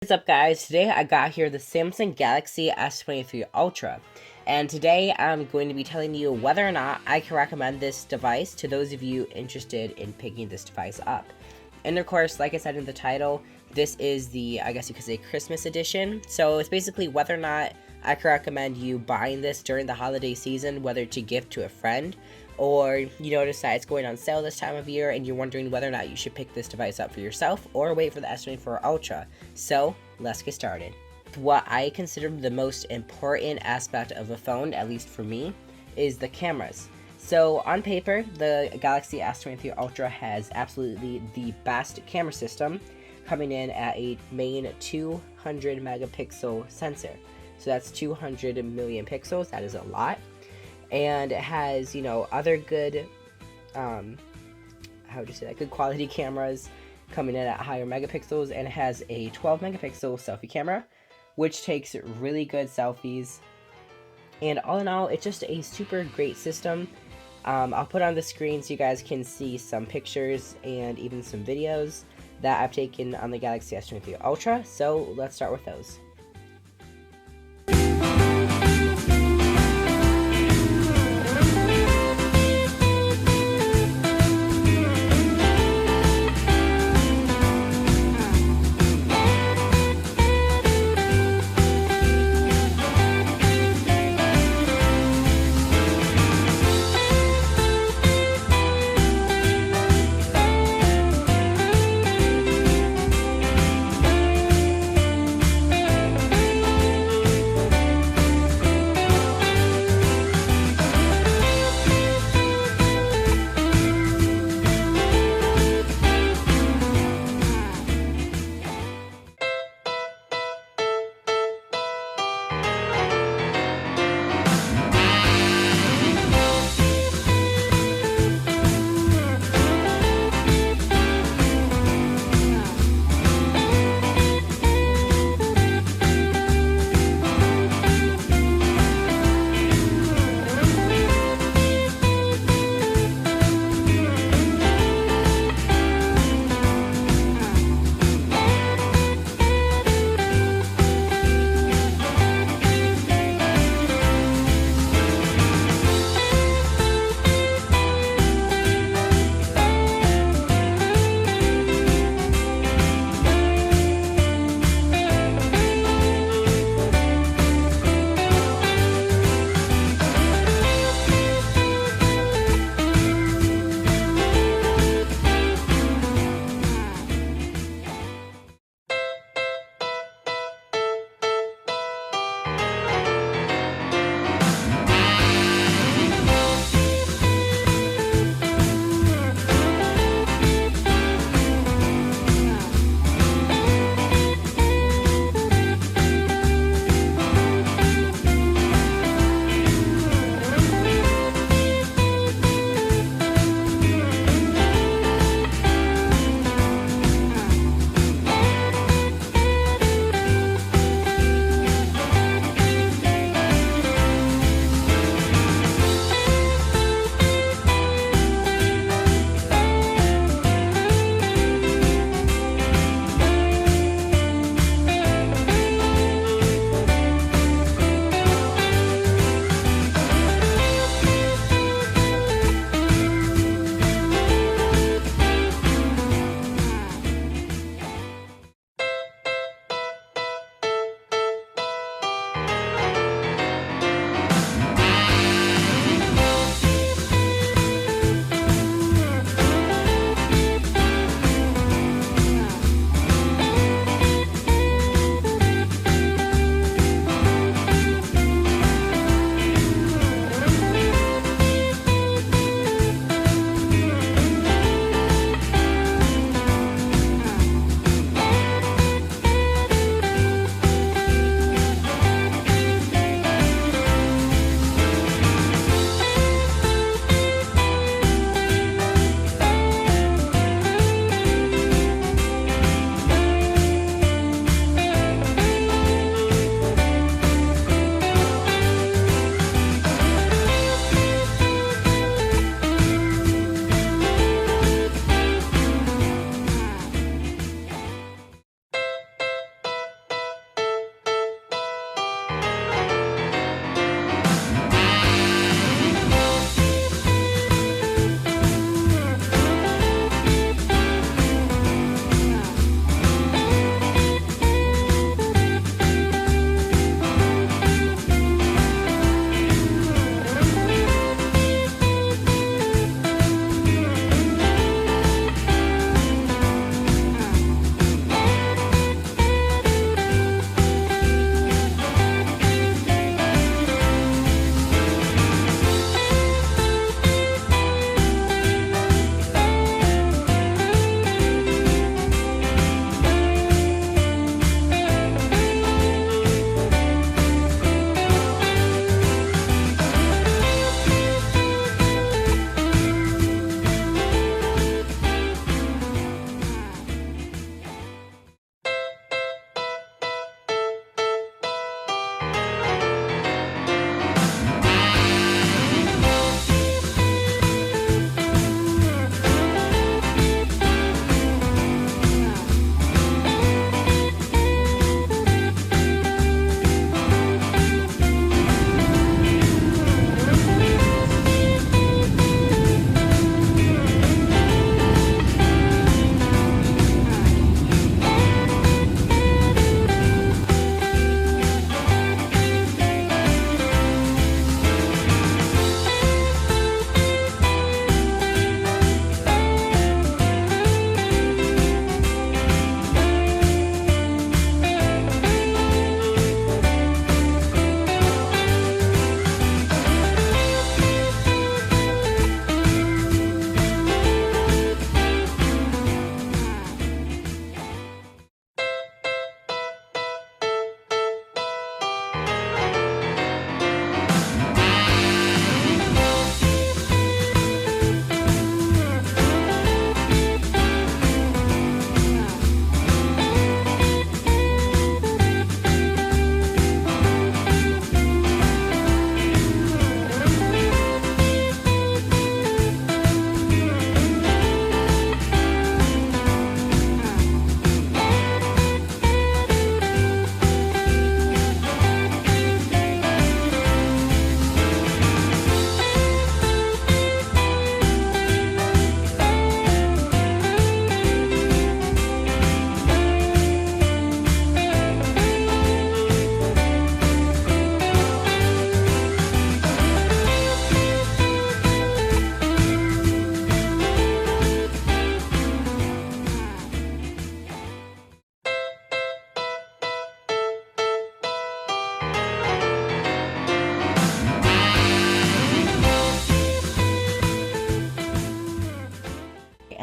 What's up, guys? Today I got here the Samsung Galaxy S23 Ultra, and today I'm going to be telling you whether or not I can recommend this device to those of you interested in picking this device up. And of course, like I said in the title, this is the, I guess you could say, Christmas edition, so it's basically whether or not I can recommend you buying this during the holiday season, whether to gift to a friend, or you notice that it's going on sale this time of year and you're wondering whether or not you should pick this device up for yourself or wait for the S24 Ultra. So let's get started. What I consider the most important aspect of a phone, at least for me, is the cameras. So on paper, the Galaxy S23 Ultra has absolutely the best camera system, coming in at a main 200 megapixel sensor. So that's 200 million pixels. That is a lot. And it has, other good, good quality cameras coming in at higher megapixels, and it has a 12 megapixel selfie camera, which takes really good selfies. And all in all, it's just a super great system. I'll put on the screen so you guys can see some pictures and even some videos that I've taken on the Galaxy S23 Ultra. So let's start with those.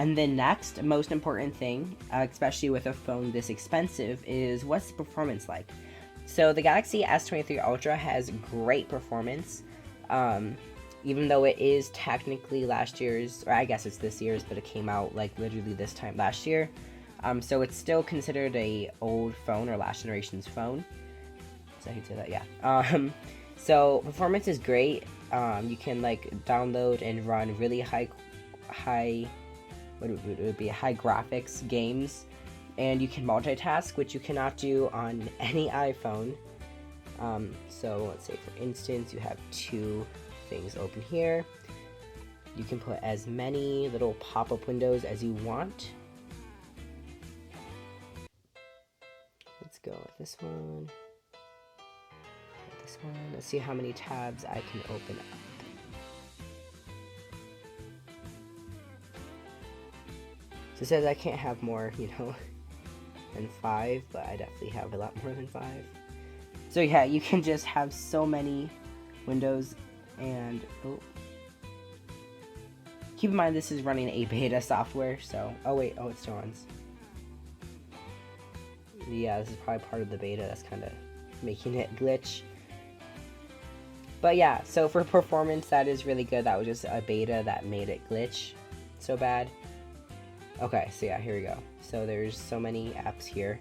And then next, most important thing, especially with a phone this expensive, is what's the performance like? So the Galaxy S23 Ultra has great performance, even though it is technically last year's, or I guess it's this year's, but it came out like literally this time last year. So it's still considered a old phone or last generation's phone. So I can say that, yeah. So performance is great. You can like download and run really high graphics games, and you can multitask, which you cannot do on any iPhone. So let's say for instance you have two things open here. You can put as many little pop-up windows as you want. Let's go with this one. This one. Let's see how many tabs I can open up. So it says I can't have more, than 5, but I definitely have a lot more than 5. So yeah, you can just have so many windows, and keep in mind this is running a beta software, so it still runs. Yeah, this is probably part of the beta that's kind of making it glitch. But yeah, so for performance, that is really good. That was just a beta that made it glitch so bad. Okay, so yeah, here we go. So there's so many apps here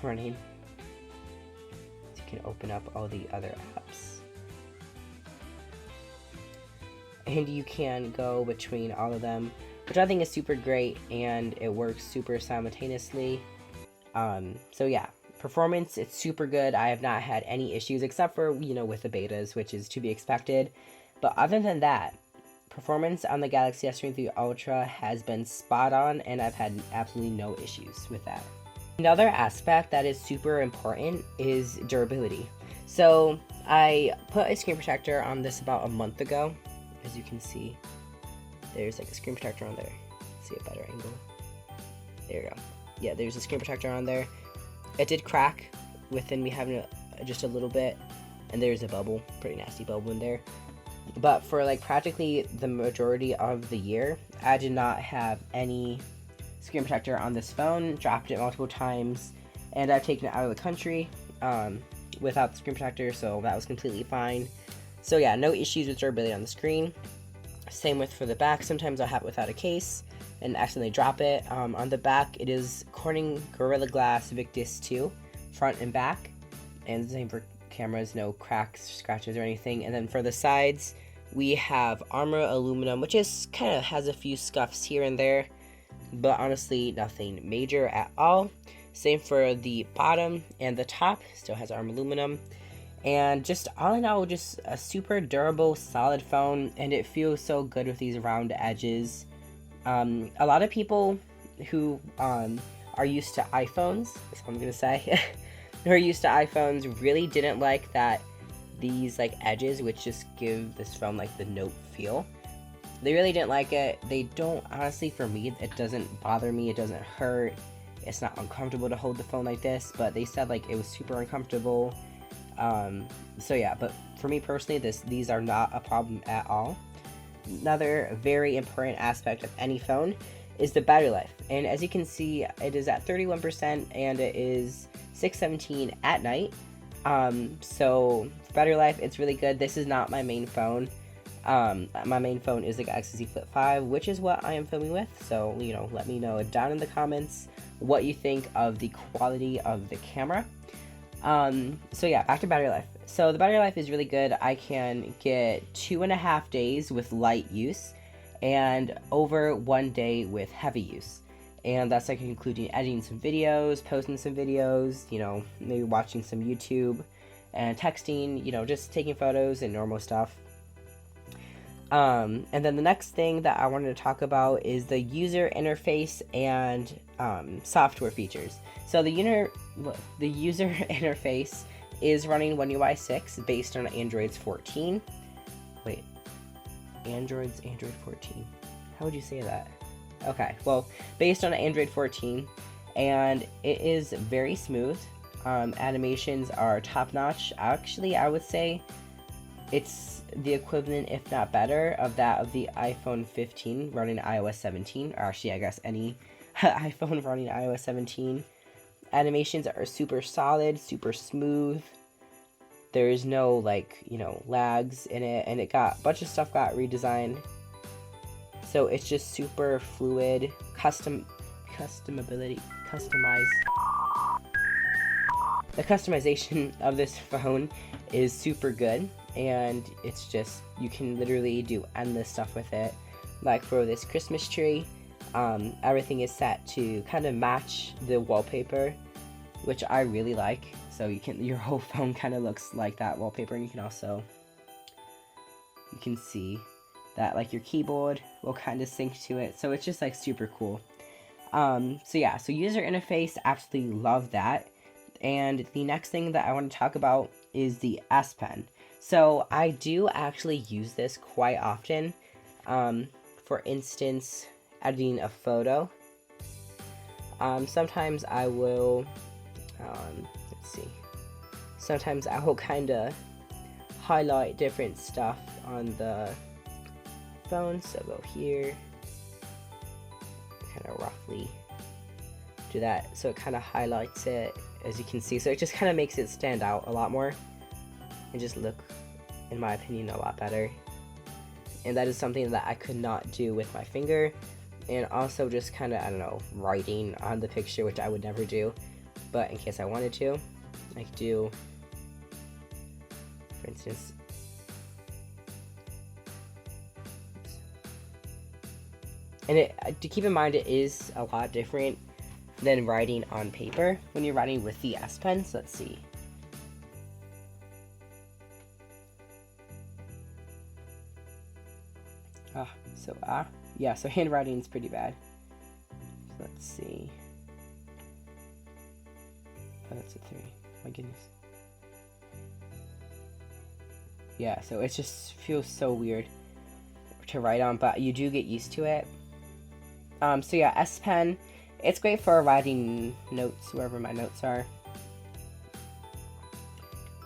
running. So you can open up all the other apps. And you can go between all of them, which I think is super great, and it works super simultaneously. So yeah, performance, it's super good. I have not had any issues except for, with the betas, which is to be expected. But other than that, performance on the Galaxy S23 Ultra has been spot on, and I've had absolutely no issues with that. Another aspect that is super important is durability. So I put a screen protector on this about a month ago. As you can see, there's like a screen protector on there. Let's see a better angle. There you go. Yeah, there's a screen protector on there. It did crack within me having just a little bit, and there's a bubble, pretty nasty bubble in there. But for like practically the majority of the year, I did not have any screen protector on this phone. Dropped it multiple times, and I've taken it out of the country without the screen protector, so that was completely fine. So yeah, no issues with durability on the screen. Same with for the back. Sometimes I'll have it without a case and accidentally drop it. On the back, it is Corning Gorilla Glass Victus 2, front and back, and the same for cameras, no cracks, scratches, or anything. And then for the sides, we have Armor Aluminum, which is kind of has a few scuffs here and there, but honestly nothing major at all. Same for the bottom, and the top still has Armor Aluminum. And just all in all, just a super durable, solid phone, and it feels so good with these round edges. A lot of people who are used to iPhones, that's what I'm gonna say, who are used to iPhones really didn't like that these like edges, which just give this phone like the Note feel. They really didn't like it. They don't, honestly, for me, it doesn't bother me, it doesn't hurt, it's not uncomfortable to hold the phone like this, but they said like it was super uncomfortable. So yeah, but for me personally, these are not a problem at all. Another very important aspect of any phone is the battery life, and as you can see, it is at 31%, and it is 6:17 at night. So for battery life, it's really good. This is not my main phone. My main phone is the Galaxy Z Flip 5, which is what I am filming with. So let me know down in the comments what you think of the quality of the camera. So yeah, back to battery life. So the battery life is really good. I can get 2.5 days with light use, and over 1 day with heavy use. And that's like including editing some videos, posting some videos, maybe watching some YouTube, and texting, just taking photos and normal stuff. And then the next thing that I wanted to talk about is the user interface and software features. So the user interface is running One UI 6 based on Android's 14. Wait, Android 14. How would you say that? Okay, well, based on Android 14, and it is very smooth. Animations are top-notch. Actually, I would say It's the equivalent, if not better, of that of the iPhone 15 running iOS 17, or actually I guess any iPhone running iOS 17. Animations are super solid, super smooth. There is no lags in it, and a bunch of stuff got redesigned. So it's just super fluid, customized. The customization of this phone is super good, and it's just, you can literally do endless stuff with it. Like for this Christmas tree, everything is set to kind of match the wallpaper, which I really like. So your whole phone kind of looks like that wallpaper, and you can see that like your keyboard will kind of sync to it. So it's just like super cool. So user interface, absolutely love that. And the next thing that I want to talk about is the S Pen. So I do actually use this quite often. For instance, editing a photo. Sometimes I will, sometimes I will kind of highlight different stuff on the phone. So go here, kind of roughly do that. So it kind of highlights it, as you can see. So it just kind of makes it stand out a lot more and just look, in my opinion, a lot better. And that is something that I could not do with my finger. And also just kind of, I don't know, writing on the picture, which I would never do. But in case I wanted to, I could do, for instance, and to keep in mind, it is a lot different than writing on paper when you're writing with the S Pen. So let's see. So handwriting is pretty bad. So let's see. Oh, that's a 3. My goodness. Yeah, so it just feels so weird to write on, but you do get used to it. S Pen, it's great for writing notes, wherever my notes are.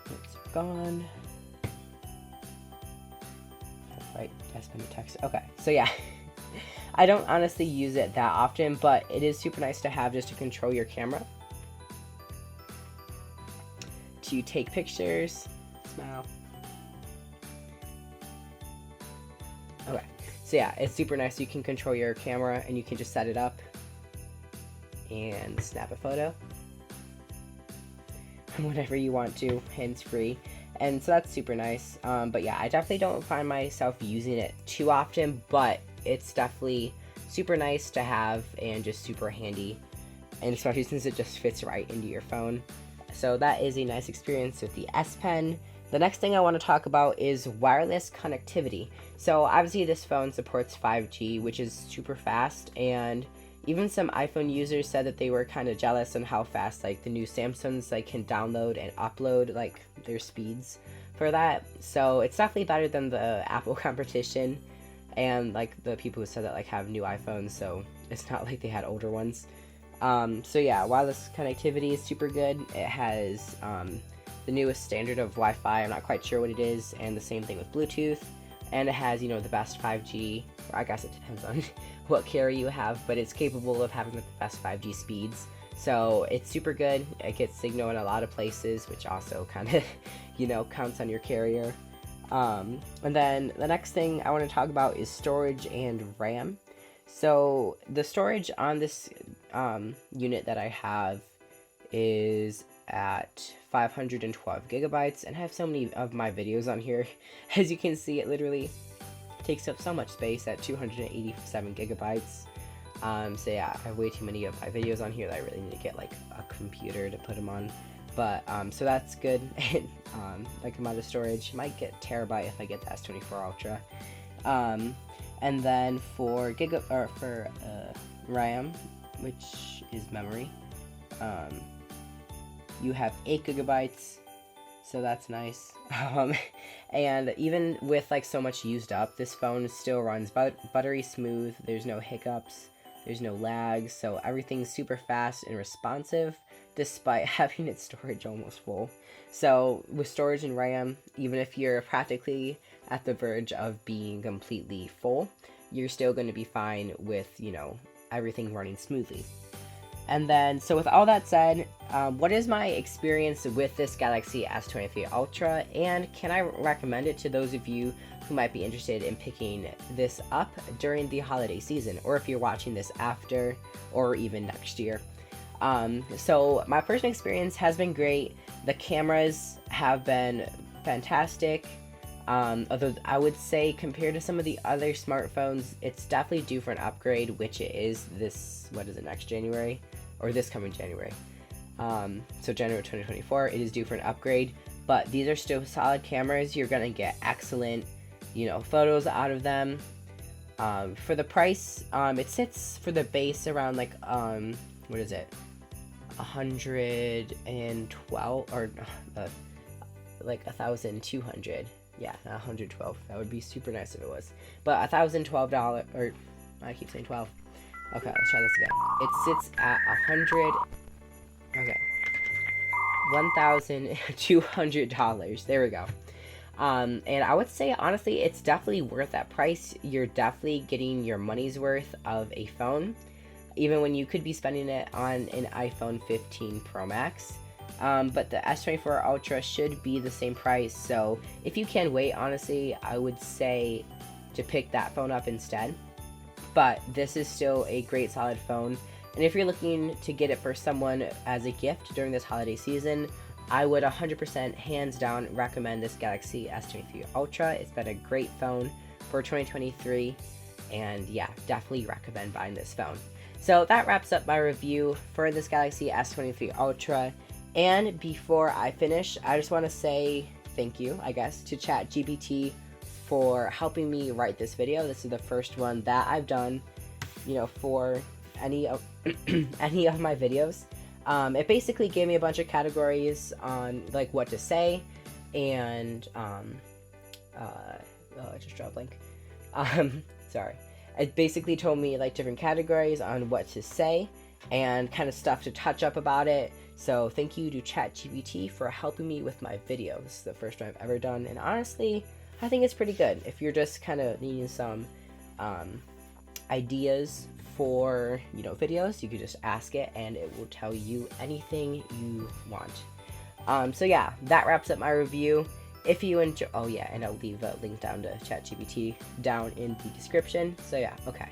It's gone. Right, S Pen to text. Okay, so yeah. I don't honestly use it that often, but it is super nice to have just to control your camera. To take pictures. Smile. Okay, so yeah, it's super nice. You can control your camera and you can just set it up and snap a photo whenever you want to, hands-free. And so that's super nice. But yeah, I definitely don't find myself using it too often, but it's definitely super nice to have and just super handy, and especially since it just fits right into your phone. So that is a nice experience with the S Pen. The next thing I want to talk about is wireless connectivity. So obviously this phone supports 5G, which is super fast, and even some iPhone users said that they were kind of jealous on how fast like the new Samsungs can download and upload like their speeds for that. So it's definitely better than the Apple competition and like the people who said that like have new iPhones, so it's not like they had older ones. So yeah, wireless connectivity is super good. It has the newest standard of Wi-Fi. I'm not quite sure what it is, and the same thing with Bluetooth. And it has, the best 5G. I guess it depends on what carrier you have, but it's capable of having the best 5G speeds. So it's super good. It gets signal in a lot of places, which also kind of, counts on your carrier. And then the next thing I want to talk about is storage and RAM. So the storage on this unit that I have is at 512 gigabytes, and I have so many of my videos on here. As you can see, it literally takes up so much space at 287 gigabytes. So yeah, I have way too many of my videos on here that I really need to get like a computer to put them on. But so that's good. Like amount of storage, might get terabyte if I get the S23 Ultra. And then for RAM, which is memory, you have 8 gigabytes, so that's nice. And even with like so much used up, this phone still runs buttery smooth. There's no hiccups. There's no lag, so everything's super fast and responsive despite having its storage almost full. So with storage and RAM, even if you're practically at the verge of being completely full, you're still going to be fine with, everything running smoothly. And then, so with all that said, what is my experience with this Galaxy S23 Ultra, and can I recommend it to those of you who might be interested in picking this up during the holiday season, or if you're watching this after, or even next year? So my personal experience has been great. The cameras have been fantastic. Although I would say compared to some of the other smartphones, it's definitely due for an upgrade, which it is this, next January? Or this coming January. So January 2024, it is due for an upgrade. But these are still solid cameras. You're going to get excellent, photos out of them. For the price, it sits for the base around like, what is it? 112 or like 1,200. Yeah, 112. That would be super nice if it was. But $1,012, or I keep saying 12. Okay, let's try this again. It sits at $1,200. There we go. And I would say, honestly, it's definitely worth that price. You're definitely getting your money's worth of a phone, even when you could be spending it on an iPhone 15 Pro Max. But the S24 Ultra should be the same price, so if you can wait, honestly, I would say to pick that phone up instead. But this is still a great solid phone, and if you're looking to get it for someone as a gift during this holiday season, I would 100% hands down recommend this Galaxy S23 Ultra. It's been a great phone for 2023, and yeah, definitely recommend buying this phone. So that wraps up my review for this Galaxy S23 Ultra. And before I finish, I just want to say thank you, I guess, to ChatGPT for helping me write this video. This is the first one that I've done, for any of any of my videos. It basically gave me a bunch of categories on like what to say, and I just dropped a blank. Sorry. It basically told me like different categories on what to say and kind of stuff to touch up about it. So thank you to ChatGPT for helping me with my video. This is the first one I've ever done, and honestly, I think it's pretty good. If you're just kind of needing some ideas for videos, you could just ask it and it will tell you anything you want. So yeah, that wraps up my review. If you enjoy, oh yeah, and I'll leave a link down to ChatGPT down in the description. So yeah, okay.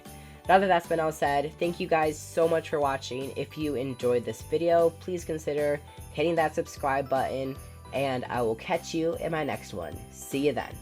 Now that that's been all said, thank you guys so much for watching. If you enjoyed this video, please consider hitting that subscribe button, and I will catch you in my next one. See you then.